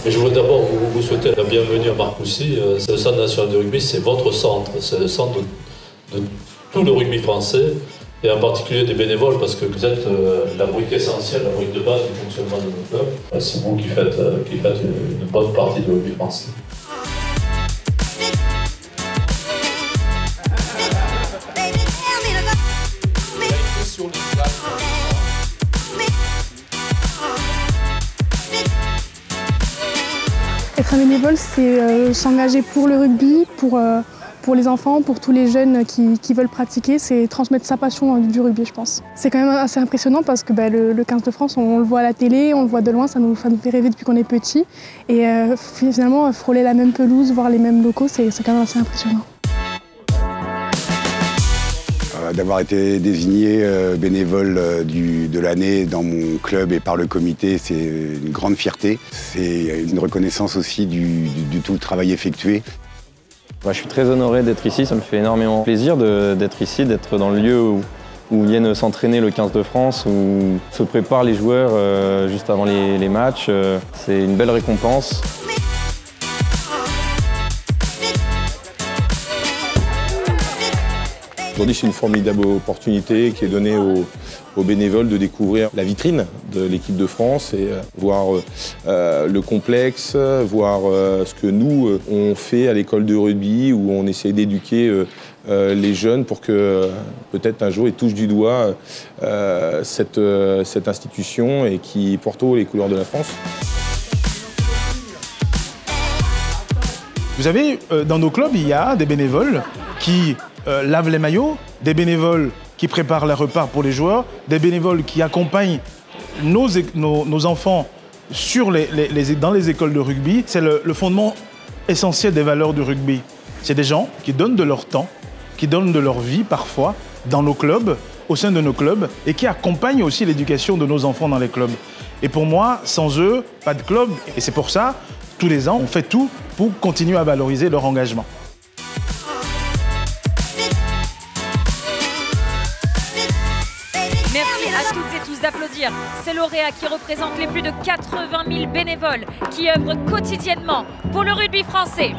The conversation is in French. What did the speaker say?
Et je voudrais d'abord vous souhaiter la bienvenue à Marcoussis. C'est le Centre national de rugby, c'est votre centre, c'est le centre de tout le rugby français, et en particulier des bénévoles, parce que vous êtes la brique essentielle, la brique de base du fonctionnement de nos clubs. C'est vous qui faites une bonne partie du rugby français. Être un bénévole, c'est s'engager pour le rugby, pour les enfants, pour tous les jeunes qui veulent pratiquer, c'est transmettre sa passion du rugby, je pense. C'est quand même assez impressionnant parce que le 15 de France, on le voit à la télé, on le voit de loin, ça nous fait rêver depuis qu'on est petit. Et finalement, frôler la même pelouse, voir les mêmes locaux, c'est quand même assez impressionnant. D'avoir été désigné bénévole de l'année dans mon club et par le comité, c'est une grande fierté. C'est une reconnaissance aussi du tout le travail effectué. Je suis très honoré d'être ici, ça me fait énormément plaisir d'être ici, d'être dans le lieu où viennent s'entraîner le 15 de France, où se préparent les joueurs juste avant les matchs. C'est une belle récompense. Aujourd'hui, c'est une formidable opportunité qui est donnée aux bénévoles de découvrir la vitrine de l'équipe de France et voir le complexe, voir ce que nous, on fait à l'école de rugby, où on essaie d'éduquer les jeunes pour que peut-être un jour ils touchent du doigt cette institution et qui porte haut les couleurs de la France. Vous savez, dans nos clubs, il y a des bénévoles qui lavent les maillots, des bénévoles qui préparent les repas pour les joueurs, des bénévoles qui accompagnent nos enfants dans les écoles de rugby. C'est le fondement essentiel des valeurs du rugby. C'est des gens qui donnent de leur temps, qui donnent de leur vie parfois dans nos clubs, au sein de nos clubs, et qui accompagnent aussi l'éducation de nos enfants dans les clubs. Et pour moi, sans eux, pas de club. Et c'est pour ça, tous les ans, on fait tout pour continuer à valoriser leur engagement. Merci à toutes et tous d'applaudir ces lauréats qui représentent les plus de 80 000 bénévoles qui œuvrent quotidiennement pour le rugby français.